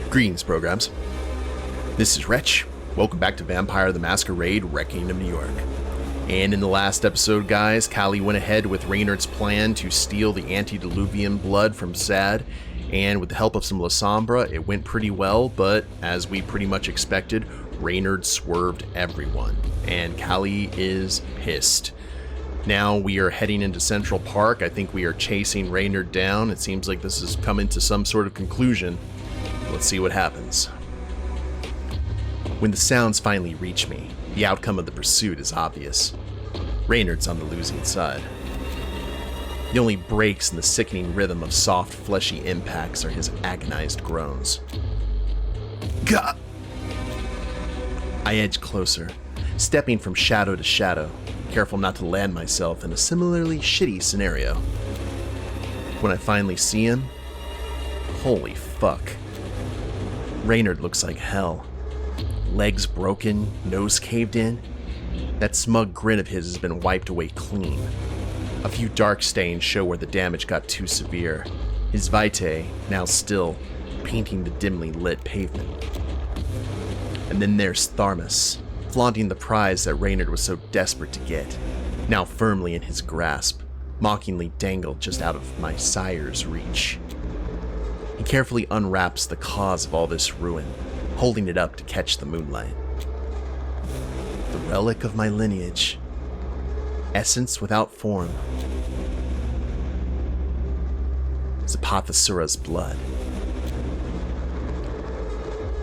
Greetings, programs. This is Wretch. Welcome back to Vampire the Masquerade, Reckoning of New York. And in the last episode, guys, Callie went ahead with Reynard's plan to steal the Antediluvian blood from Sad, and with the help of some Lasombra, it went pretty well, but as we pretty much expected, Reynard swerved everyone, and Callie is pissed. Now we are heading into Central Park. I think we are chasing Reynard down. It seems like this is coming to some sort of conclusion. Let's see what happens. When the sounds finally reach me, the outcome of the pursuit is obvious. Reynard's on the losing side. The only breaks in the sickening rhythm of soft, fleshy impacts are his agonized groans. Gah! I edge closer, stepping from shadow to shadow, careful not to land myself in a similarly shitty scenario. When I finally see him, holy fuck. Reynard looks like hell. Legs broken, nose caved in. That smug grin of his has been wiped away clean. A few dark stains show where the damage got too severe. His vitae, now still, painting the dimly lit pavement. And then there's Tharmas, flaunting the prize that Reynard was so desperate to get, now firmly in his grasp, mockingly dangled just out of my sire's reach. He carefully unwraps the cause of all this ruin, holding it up to catch the moonlight. The relic of my lineage. Essence without form. Zapathasura's blood.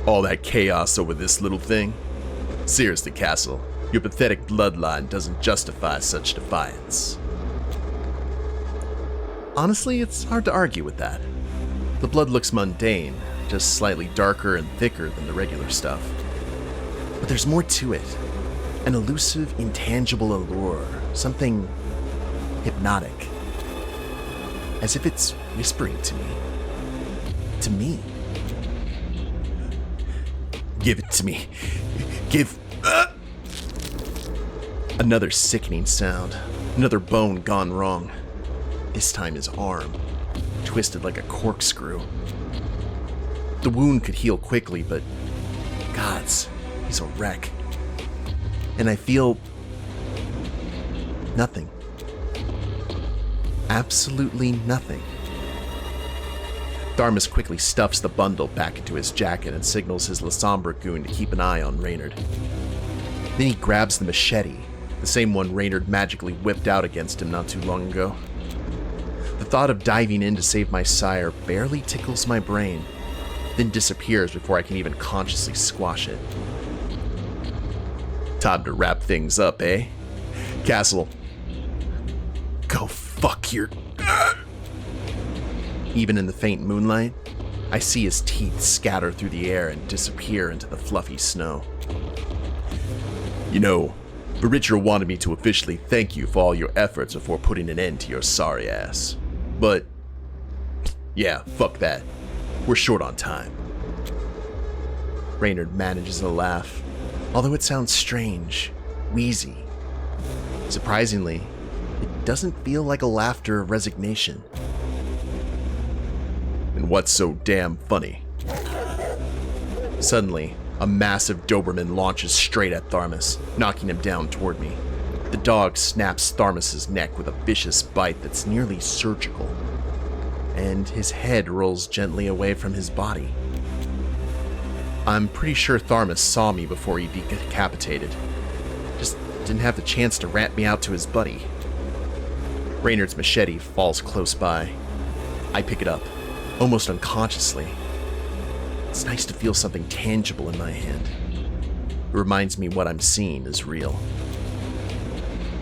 All that chaos over this little thing? Seriously, Castle, your pathetic bloodline doesn't justify such defiance. Honestly, it's hard to argue with that. The blood looks mundane, just slightly darker and thicker than the regular stuff. But there's more to it. An elusive, intangible allure. Something hypnotic. As if it's whispering to me. To me. Give it to me. Give... Another sickening sound. Another bone gone wrong. This time his arm. Twisted like a corkscrew. The wound could heal quickly, but... gods, he's a wreck. And I feel... nothing. Absolutely nothing. Tharmas quickly stuffs the bundle back into his jacket and signals his Lasombra goon to keep an eye on Reynard. Then he grabs the machete, the same one Reynard magically whipped out against him not too long ago. The thought of diving in to save my sire barely tickles my brain, then disappears before I can even consciously squash it. Time to wrap things up, eh? Castle, go fuck your... Even in the faint moonlight, I see his teeth scatter through the air and disappear into the fluffy snow. You know, Richard wanted me to officially thank you for all your efforts before putting an end to your sorry ass. But, yeah, fuck that. We're short on time. Reynard manages a laugh, although it sounds strange, wheezy. Surprisingly, it doesn't feel like a laughter of resignation. And what's so damn funny? Suddenly, a massive Doberman launches straight at Tharmas, knocking him down toward me. The dog snaps Tharmas's neck with a vicious bite that's nearly surgical, and his head rolls gently away from his body. I'm pretty sure Tharmas saw me before he decapitated. Just didn't have the chance to rat me out to his buddy. Reynard's machete falls close by. I pick it up, almost unconsciously. It's nice to feel something tangible in my hand. It reminds me what I'm seeing is real.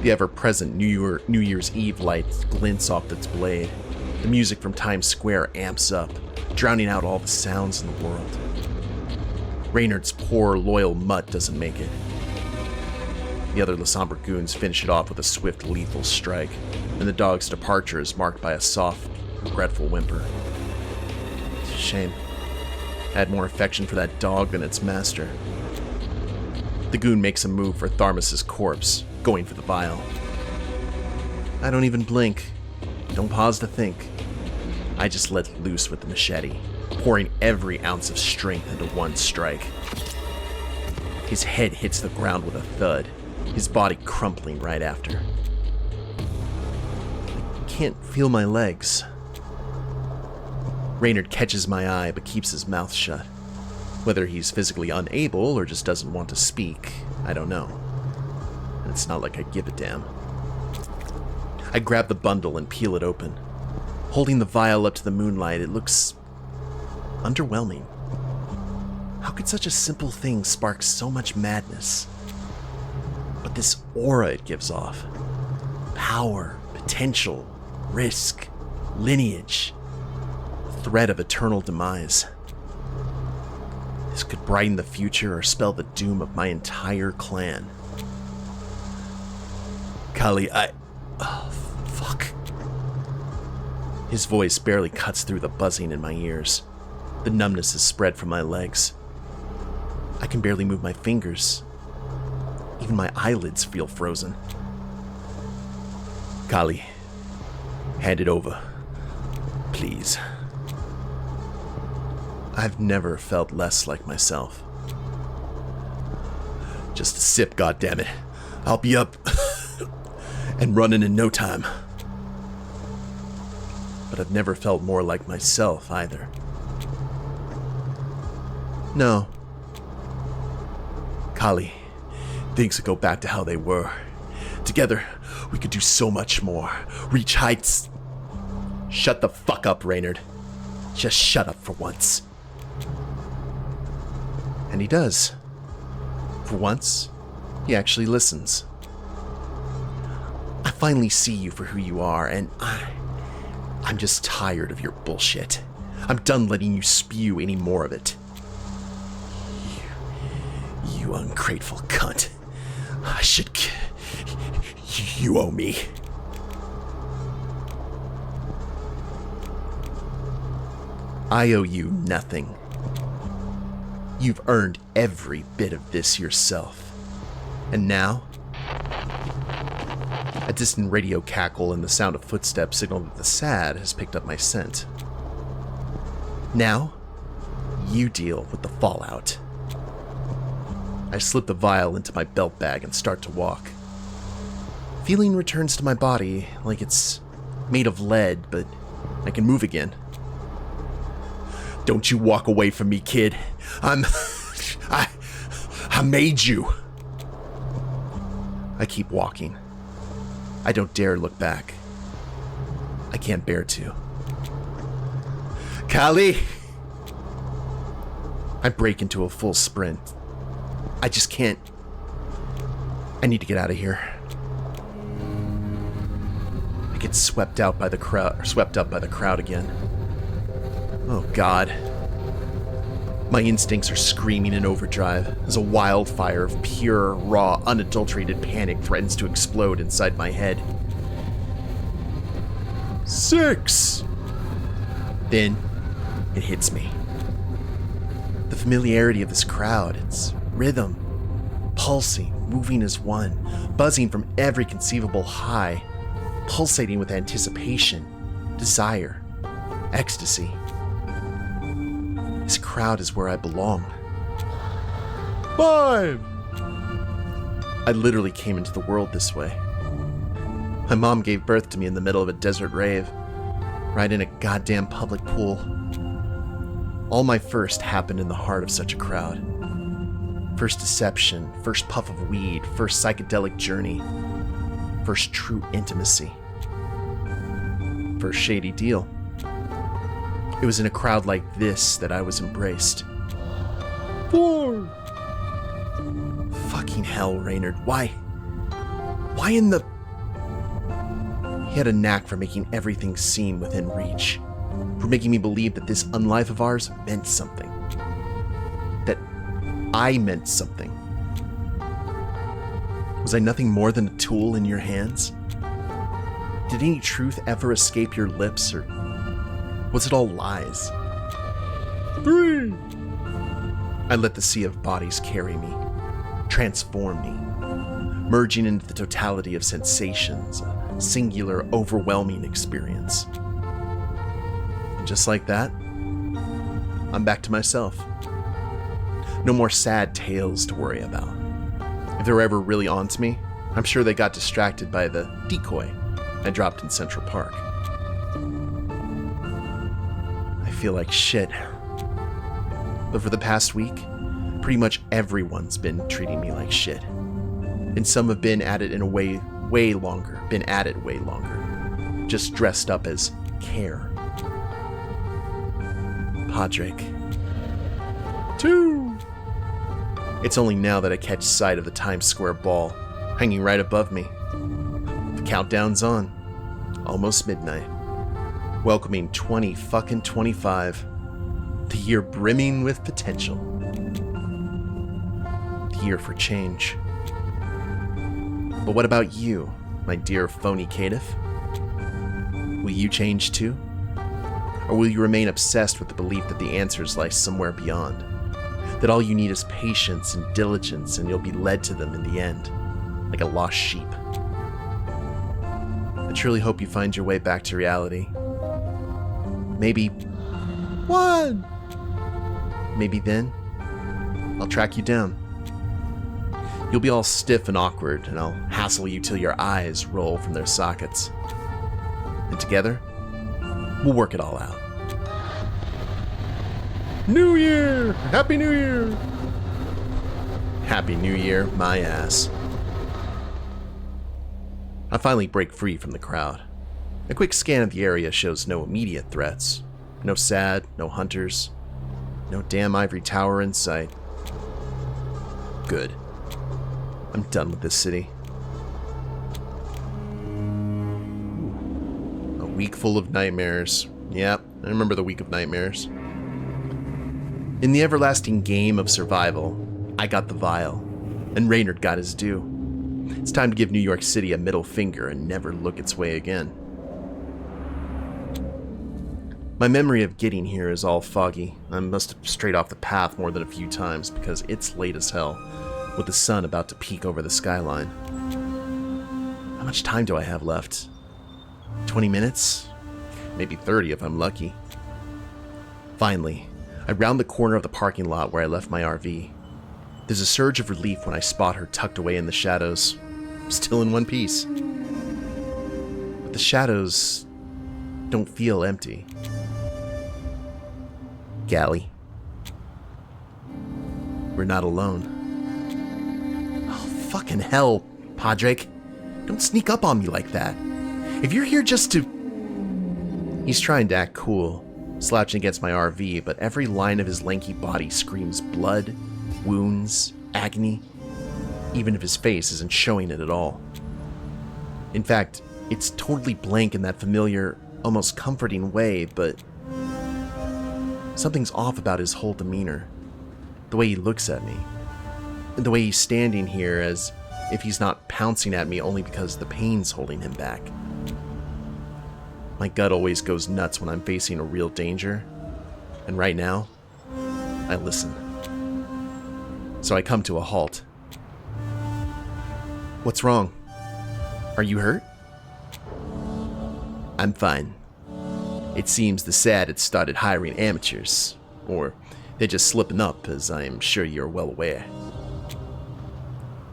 The ever-present New Year's Eve light glints off its blade. The music from Times Square amps up, drowning out all the sounds in the world. Reynard's poor, loyal mutt doesn't make it. The other Lasombra goons finish it off with a swift, lethal strike, and the dog's departure is marked by a soft, regretful whimper. It's a shame. I had more affection for that dog than its master. The goon makes a move for Tharmas's corpse, going for the vial. I don't even blink. Don't pause to think. I just let loose with the machete, pouring every ounce of strength into one strike. His head hits the ground with a thud, his body crumpling right after. I can't feel my legs. Reynard catches my eye but keeps his mouth shut. Whether he's physically unable or just doesn't want to speak, I don't know. And it's not like I give a damn. I grab the bundle and peel it open. Holding the vial up to the moonlight, it looks underwhelming. How could such a simple thing spark so much madness? But this aura it gives off. Power, potential, risk, lineage. Threat of eternal demise. This could brighten the future or spell the doom of my entire clan. Kali, oh, fuck. His voice barely cuts through the buzzing in my ears. The numbness has spread from my legs. I can barely move my fingers. Even my eyelids feel frozen. Kali, hand it over. Please. I've never felt less like myself. Just a sip, goddammit. I'll be up and running in no time. But I've never felt more like myself either. No. Kali, things could go back to how they were. Together, we could do so much more. Reach heights. Shut the fuck up, Reynard. Just shut up for once. And he does. For once, he actually listens. I finally see you for who you are, and I'm just tired of your bullshit. I'm done letting you spew any more of it. You ungrateful cunt. I should... You owe me. I owe you nothing. You've earned every bit of this yourself. And now? A distant radio cackle and the sound of footsteps signal that the sad has picked up my scent. Now, you deal with the fallout. I slip the vial into my belt bag and start to walk. Feeling returns to my body like it's made of lead, but I can move again. Don't you walk away from me, kid. I made you. I keep walking. I don't dare look back. I can't bear to. Kali! I break into a full sprint. I just can't. I need to get out of here. I get swept up by the crowd again. Oh God. My instincts are screaming in overdrive as a wildfire of pure, raw, unadulterated panic threatens to explode inside my head. 6! Then, it hits me. The familiarity of this crowd, its rhythm, pulsing, moving as one, buzzing from every conceivable high, pulsating with anticipation, desire, ecstasy. This crowd is where I belong. 5! I literally came into the world this way. My mom gave birth to me in the middle of a desert rave, right in a goddamn public pool. All my first happened in the heart of such a crowd. First deception, first puff of weed, first psychedelic journey, first true intimacy, first shady deal. It was in a crowd like this that I was embraced. 4! Fucking hell, Reynard. Why? Why in the... He had a knack for making everything seem within reach. For making me believe that this unlife of ours meant something. That I meant something. Was I nothing more than a tool in your hands? Did any truth ever escape your lips, or was it all lies? 3! I let the sea of bodies carry me, transform me, merging into the totality of sensations, a singular, overwhelming experience. And just like that, I'm back to myself. No more sad tales to worry about. If they were ever really onto me, I'm sure they got distracted by the decoy I dropped in Central Park. I feel like shit. But for the past week, pretty much everyone's been treating me like shit. And some have been at it in a way longer. Just dressed up as care. Pádraic. 2. It's only now that I catch sight of the Times Square ball, hanging right above me. The countdown's on. Almost midnight. Welcoming 2025. The year brimming with potential. The year for change. But what about you, my dear phony caitiff? Will you change too? Or will you remain obsessed with the belief that the answers lie somewhere beyond? That all you need is patience and diligence and you'll be led to them in the end, like a lost sheep? I truly hope you find your way back to reality. Maybe one. Maybe then, I'll track you down. You'll be all stiff and awkward, and I'll hassle you till your eyes roll from their sockets. And together, we'll work it all out. New Year! Happy New Year! Happy New Year, my ass. I finally break free from the crowd. A quick scan of the area shows no immediate threats. No SAD, no hunters. No damn ivory tower in sight. Good. I'm done with this city. A week full of nightmares. Yep, I remember the week of nightmares. In the everlasting game of survival, I got the vial, and Reynard got his due. It's time to give New York City a middle finger and never look its way again. My memory of getting here is all foggy. I must have strayed off the path more than a few times because it's late as hell, with the sun about to peek over the skyline. How much time do I have left? 20 minutes? Maybe 30 if I'm lucky. Finally, I round the corner of the parking lot where I left my RV. There's a surge of relief when I spot her tucked away in the shadows, still in one piece. But the shadows don't feel empty. Galley. We're not alone. Oh, fucking hell, Pádraic. Don't sneak up on me like that. If you're here just to... He's trying to act cool, slouching against my RV, but every line of his lanky body screams blood, wounds, agony, even if his face isn't showing it at all. In fact, it's totally blank in that familiar, almost comforting way, but something's off about his whole demeanor. The way he looks at me. And the way he's standing here as if he's not pouncing at me only because the pain's holding him back. My gut always goes nuts when I'm facing a real danger. And right now, I listen. So I come to a halt. What's wrong? Are you hurt? I'm fine. It seems the SAD had started hiring amateurs, or they're just slipping up, as I am sure you're well aware.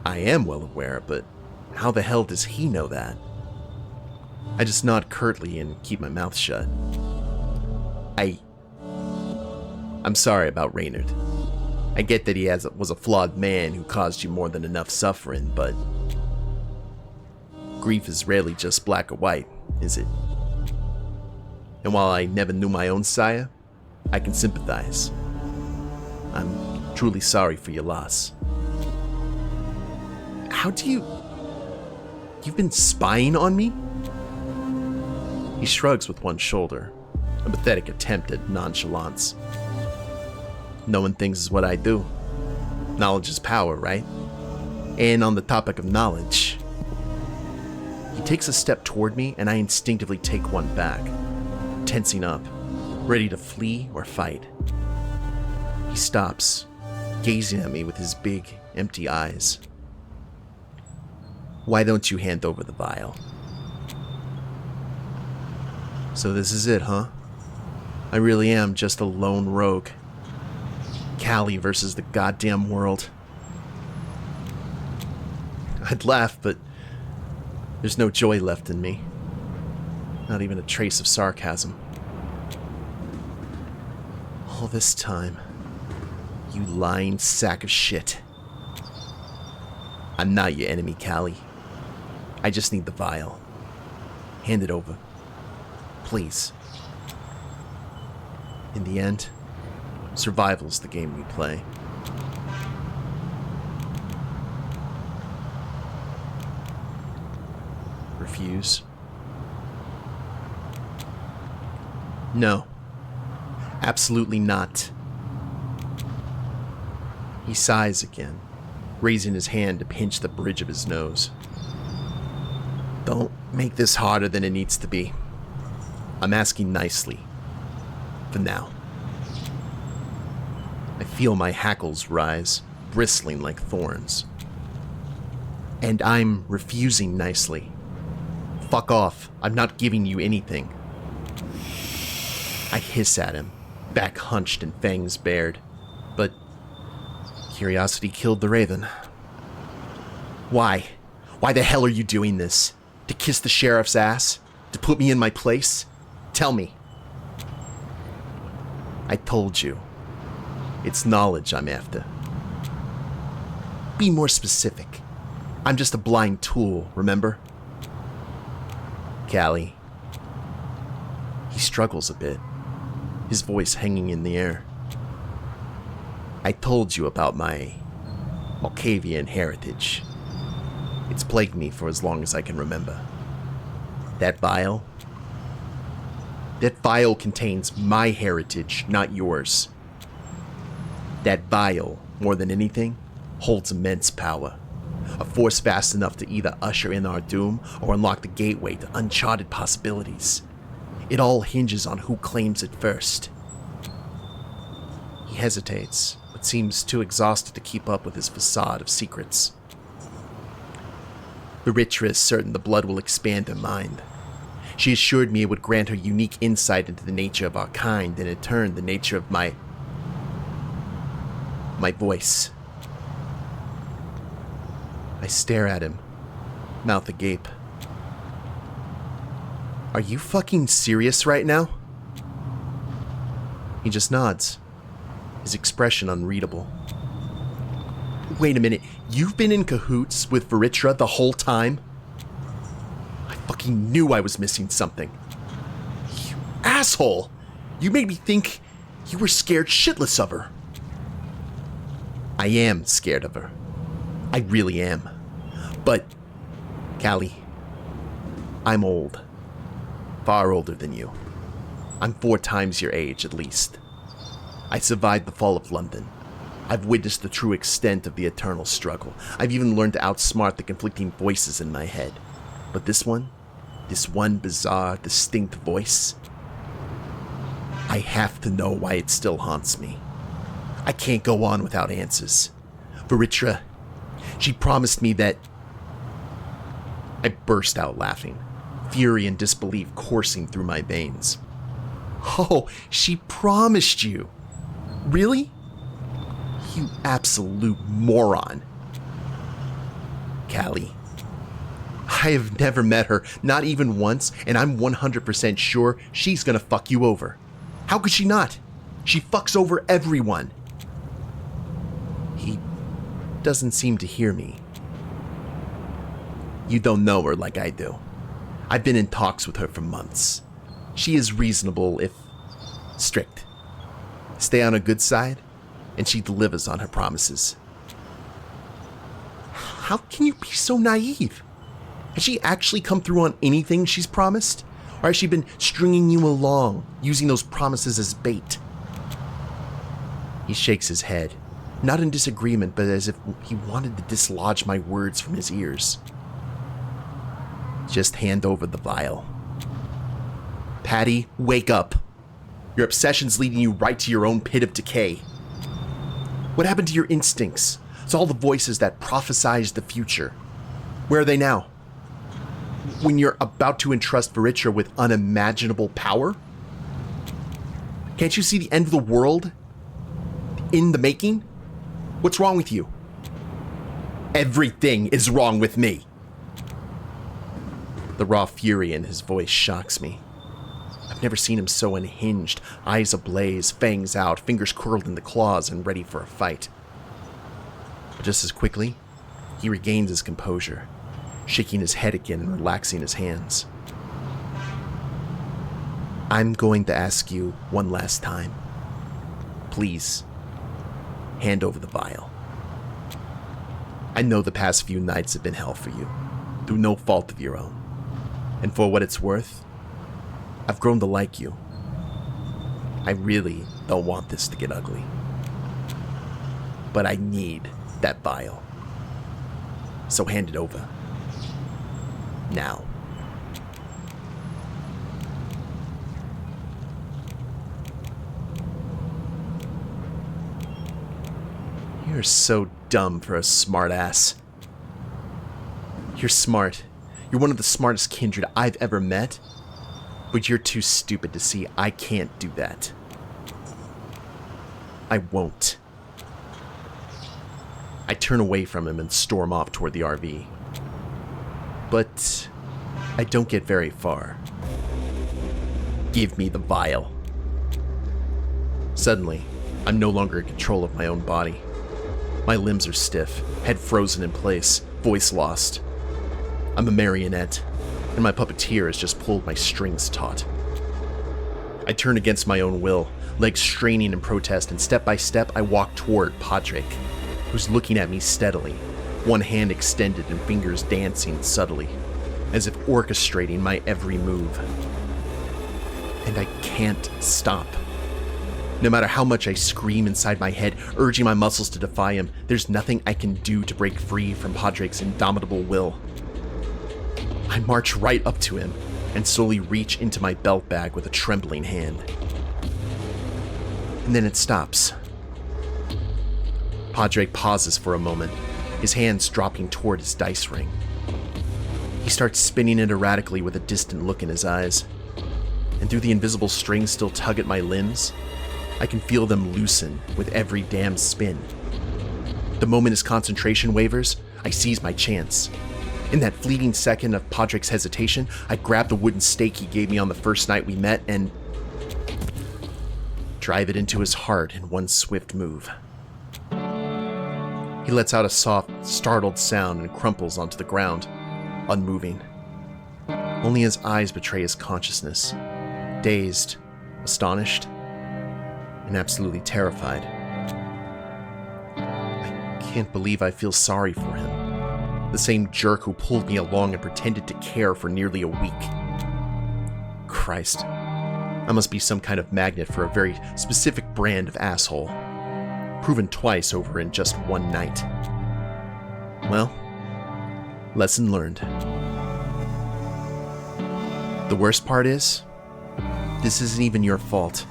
I am well aware, but how the hell does he know that? I just nod curtly and keep my mouth shut. I'm sorry about Reynard. I get that he was a flawed man who caused you more than enough suffering, but grief is rarely just black or white, is it? And while I never knew my own sire, I can sympathize. I'm truly sorry for your loss. How do you... You've been spying on me? He shrugs with one shoulder, a pathetic attempt at nonchalance. Knowing things is what I do. Knowledge is power, right? And on the topic of knowledge, he takes a step toward me and I instinctively take one back, tensing up, ready to flee or fight. He stops, gazing at me with his big, empty eyes. Why don't you hand over the vial? So this is it, huh? I really am just a lone rogue, Callie versus the goddamn world. I'd laugh, but there's no joy left in me. Not even a trace of sarcasm. All this time, you lying sack of shit. I'm not your enemy, Callie. I just need the vial. Hand it over. Please. In the end, survival's the game we play. Refuse? No. Absolutely not. He sighs again, raising his hand to pinch the bridge of his nose. Don't make this harder than it needs to be. I'm asking nicely. For now. I feel my hackles rise, bristling like thorns. And I'm refusing nicely. Fuck off. I'm not giving you anything. I hiss at him, back hunched and fangs bared. But curiosity killed the raven. Why? Why the hell are you doing this? To kiss the sheriff's ass? To put me in my place? Tell me. I told you. It's knowledge I'm after. Be more specific. I'm just a blind tool, remember? Callie. He struggles a bit, his voice hanging in the air. I told you about my Malkavian heritage. It's plagued me for as long as I can remember. That vial contains my heritage, not yours. That vial, more than anything, holds immense power. A force vast enough to either usher in our doom or unlock the gateway to uncharted possibilities. It all hinges on who claims it first. He hesitates, but seems too exhausted to keep up with his facade of secrets. Veritra is certain the blood will expand her mind. She assured me it would grant her unique insight into the nature of our kind, and in turn the nature of my voice. I stare at him, mouth agape. Are you fucking serious right now? He just nods, his expression unreadable. Wait a minute, you've been in cahoots with Veritra the whole time? I fucking knew I was missing something. You asshole! You made me think you were scared shitless of her. I am scared of her. I really am. But, Callie, I'm old. Far older than you. I'm 4 times your age, at least. I survived the fall of London. I've witnessed the true extent of the eternal struggle. I've even learned to outsmart the conflicting voices in my head. But this one bizarre, distinct voice, I have to know why it still haunts me. I can't go on without answers. Veritra, she promised me that... I burst out laughing, fury and disbelief coursing through my veins. Oh, she promised you. Really? You absolute moron. Callie. I have never met her, not even once, and I'm 100% sure she's gonna fuck you over. How could she not? She fucks over everyone. He doesn't seem to hear me. You don't know her like I do. I've been in talks with her for months. She is reasonable, if strict. Stay on her good side, and she delivers on her promises. How can you be so naive? Has she actually come through on anything she's promised? Or has she been stringing you along, using those promises as bait? He shakes his head, not in disagreement, but as if he wanted to dislodge my words from his ears. Just hand over the vial. Patty, wake up. Your obsession's leading you right to your own pit of decay. What happened to your instincts? To all the voices that prophesized the future? Where are they now? When you're about to entrust Veritra with unimaginable power? Can't you see the end of the world? The in the making? What's wrong with you? Everything is wrong with me. The raw fury in his voice shocks me. I've never seen him so unhinged, eyes ablaze, fangs out, fingers curled in the claws and ready for a fight. But just as quickly, he regains his composure, shaking his head again and relaxing his hands. I'm going to ask you one last time. Please, hand over the vial. I know the past few nights have been hell for you, through no fault of your own. And for what it's worth, I've grown to like you. I really don't want this to get ugly. But I need that vial. So hand it over. Now. You're so dumb for a smartass. You're smart. You're one of the smartest kindred I've ever met. But you're too stupid to see I can't do that. I won't. I turn away from him and storm off toward the RV. But I don't get very far. Give me the vial. Suddenly, I'm no longer in control of my own body. My limbs are stiff, head frozen in place, voice lost. I'm a marionette, and my puppeteer has just pulled my strings taut. I turn against my own will, legs straining in protest, and step by step I walk toward Pádraic, who's looking at me steadily, one hand extended and fingers dancing subtly, as if orchestrating my every move. And I can't stop. No matter how much I scream inside my head, urging my muscles to defy him, there's nothing I can do to break free from Pádraic's indomitable will. I march right up to him and slowly reach into my belt bag with a trembling hand. And then it stops. Pádraic pauses for a moment, his hands dropping toward his dice ring. He starts spinning it erratically with a distant look in his eyes. And through the invisible strings still tug at my limbs, I can feel them loosen with every damn spin. The moment his concentration wavers, I seize my chance. In that fleeting second of Pádraic's hesitation, I grab the wooden stake he gave me on the first night we met and drive it into his heart in one swift move. He lets out a soft, startled sound and crumples onto the ground, unmoving. Only his eyes betray his consciousness, dazed, astonished, and absolutely terrified. I can't believe I feel sorry for him. The same jerk who pulled me along and pretended to care for nearly a week. Christ, I must be some kind of magnet for a very specific brand of asshole. Proven twice over in just one night. Well, lesson learned. The worst part is, this isn't even your fault.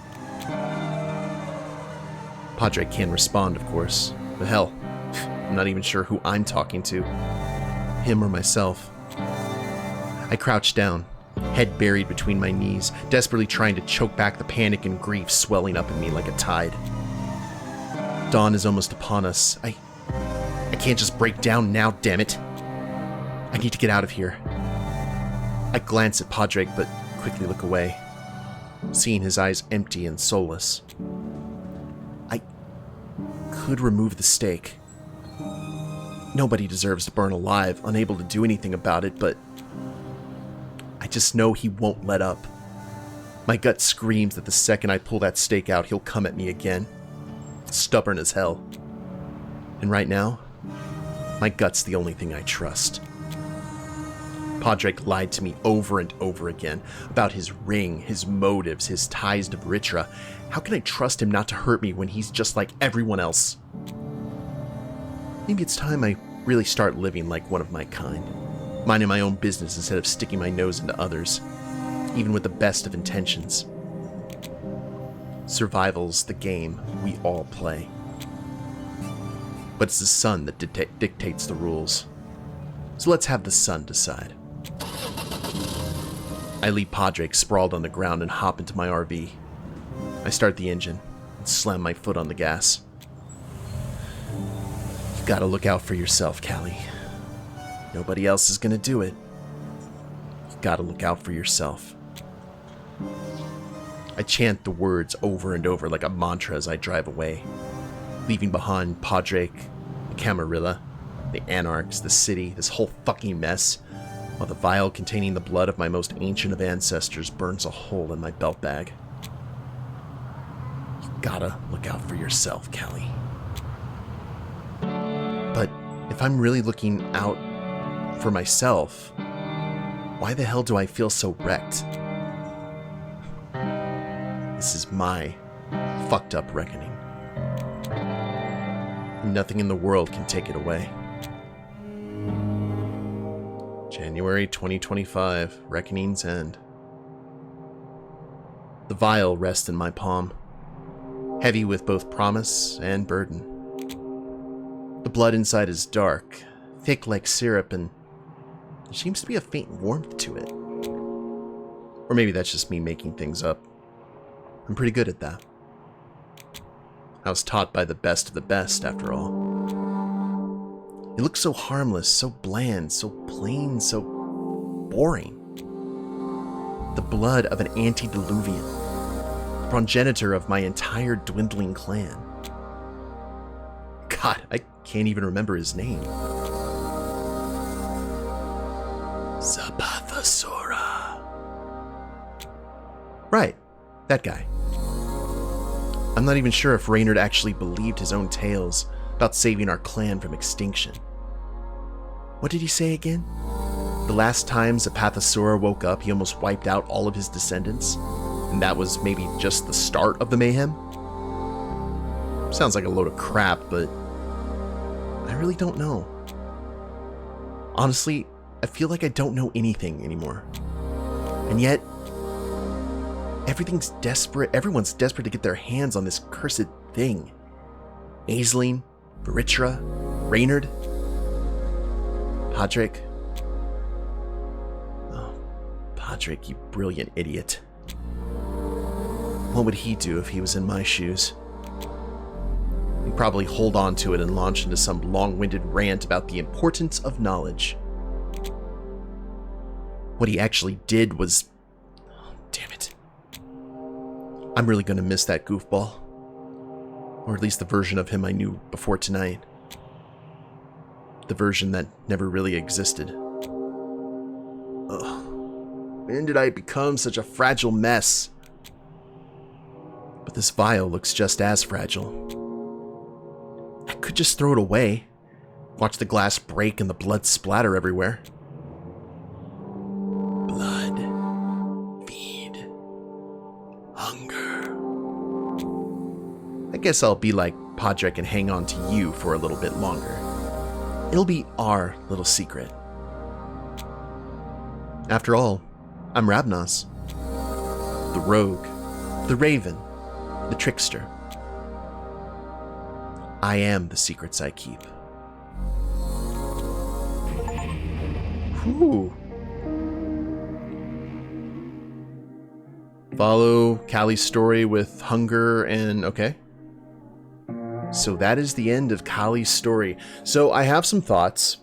Pádraic can't respond, of course, but hell, I'm not even sure who I'm talking to. Him or myself. I crouch down, head buried between my knees, desperately trying to choke back the panic and grief swelling up in me like a tide. Dawn is almost upon us. I can't just break down now, damn it. I need to get out of here. I glance at Pádraic, but quickly look away, seeing his eyes empty and soulless. I could remove the stake. Nobody deserves to burn alive, unable to do anything about it, but I just know he won't let up. My gut screams that the second I pull that stake out, he'll come at me again. Stubborn as hell. And right now, my gut's the only thing I trust. Pádraic lied to me over and over again about his ring, his motives, his ties to Vritra. How can I trust him not to hurt me when he's just like everyone else? Maybe it's time I really start living like one of my kind, minding my own business instead of sticking my nose into others, even with the best of intentions. Survival's the game we all play. But it's the sun that dictates the rules. So let's have the sun decide. I leave Pádraic sprawled on the ground and hop into my RV. I start the engine and slam my foot on the gas. Gotta look out for yourself, Callie. Nobody else is gonna do it. You gotta look out for yourself. I chant the words over and over like a mantra as I drive away, leaving behind Pádraic, the Camarilla, the Anarchs, the city, this whole fucking mess, while the vial containing the blood of my most ancient of ancestors burns a hole in my belt bag. You gotta look out for yourself, Callie. But if I'm really looking out for myself, why the hell do I feel so wrecked? This is my fucked up reckoning. Nothing in the world can take it away. January 2025, Reckoning's End. The vial rests in my palm, heavy with both promise and burden. The blood inside is dark, thick like syrup, and there seems to be a faint warmth to it. Or maybe that's just me making things up. I'm pretty good at that. I was taught by the best of the best, after all. It looks so harmless, so bland, so plain, so boring. The blood of an Antediluvian, progenitor of my entire dwindling clan. God, I can't even remember his name. Zapathasora. Right, that guy. I'm not even sure if Reynard actually believed his own tales about saving our clan from extinction. What did he say again? The last time Zapathasora woke up, he almost wiped out all of his descendants, and that was maybe just the start of the mayhem? Sounds like a load of crap, but I really don't know. Honestly, I feel like I don't know anything anymore. And yet, everyone's desperate to get their hands on this cursed thing. Aisling, Beritra, Reynard, Pádraic. Oh, Pádraic, you brilliant idiot. What would he do if he was in my shoes? He'd probably hold on to it and launch into some long-winded rant about the importance of knowledge. What he actually did was... Oh, damn it. I'm really gonna miss that goofball. Or at least the version of him I knew before tonight. The version that never really existed. Ugh. When did I become such a fragile mess? But this vial looks just as fragile. I could just throw it away. Watch the glass break and the blood splatter everywhere. Blood. Feed. Hunger. I guess I'll be like Pádraic and hang on to you for a little bit longer. It'll be our little secret. After all, I'm Rabnos. The rogue. The raven. The trickster. I am the secrets I keep. Whew. Follow Callie's story with hunger and... okay. So that is the end of Callie's story. So I have some thoughts.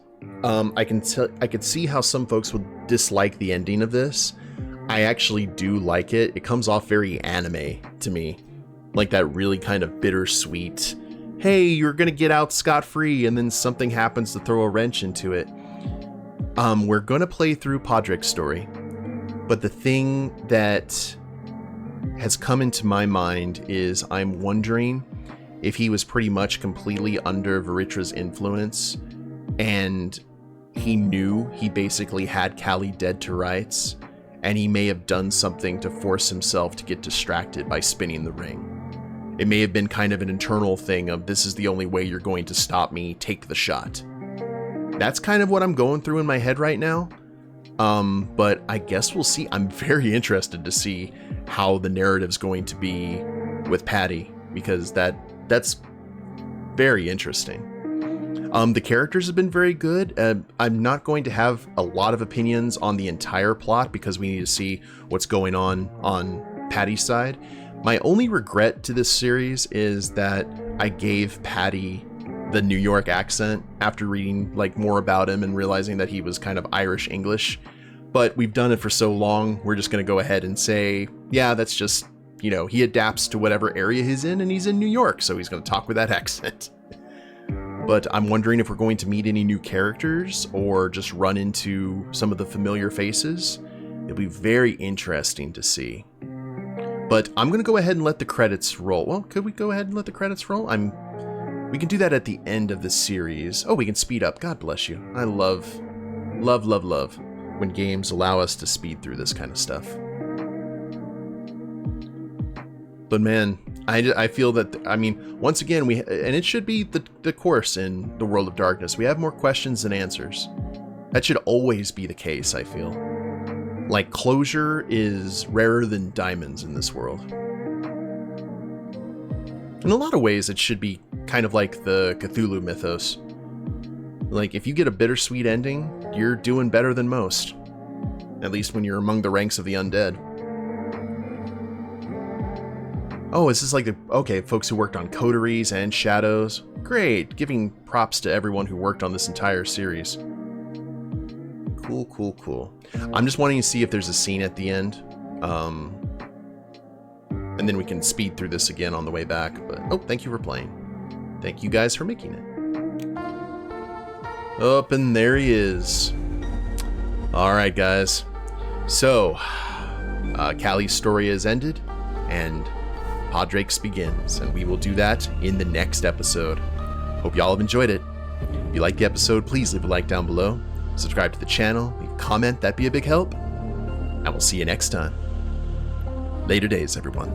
I could see how some folks would dislike the ending of this. I actually do like it. It comes off very anime to me. Like that really kind of bittersweet, hey, you're gonna get out scot-free, and then something happens to throw a wrench into it. We're gonna play through Pádraic's story, but the thing that has come into my mind is I'm wondering if he was pretty much completely under Veritra's influence, and he knew he basically had Callie dead to rights, and he may have done something to force himself to get distracted by spinning the ring. It may have been kind of an internal thing of, this is the only way you're going to stop me, take the shot. That's kind of what I'm going through in my head right now. But I guess we'll see. I'm very interested to see how the narrative's going to be with Patty, because that's very interesting. The characters have been very good. I'm not going to have a lot of opinions on the entire plot because we need to see what's going on Patty's side. My only regret to this series is that I gave Patty the New York accent after reading like more about him and realizing that he was kind of Irish English. But we've done it for so long, we're just going to go ahead and say, yeah, that's just, you know, he adapts to whatever area he's in, and he's in New York, so he's going to talk with that accent. But I'm wondering if we're going to meet any new characters or just run into some of the familiar faces. It'll be very interesting to see. But I'm going to go ahead and let the credits roll. Well, could we go ahead and let the credits roll? We can do that at the end of the series. Oh, we can speed up. God bless you. I love when games allow us to speed through this kind of stuff. But man, I feel that, I mean, once again, and it should be the course in the World of Darkness. We have more questions than answers. That should always be the case, I feel. Like, closure is rarer than diamonds in this world. In a lot of ways, it should be kind of like the Cthulhu mythos. Like, if you get a bittersweet ending, you're doing better than most. At least when you're among the ranks of the undead. Oh, is this like okay, folks who worked on Coteries and Shadows? Great, giving props to everyone who worked on this entire series. Cool. I'm just wanting to see if there's a scene at the end. And then we can speed through this again on the way back. But oh, thank you for playing. Thank you guys for making it. Up and there he is. Alright guys. So, Callie's story has ended, and Pádraic's begins, and we will do that in the next episode. Hope y'all have enjoyed it. If you liked the episode, please leave a like down below. Subscribe to the channel, leave a comment, that'd be a big help. And we'll see you next time. Later days, everyone.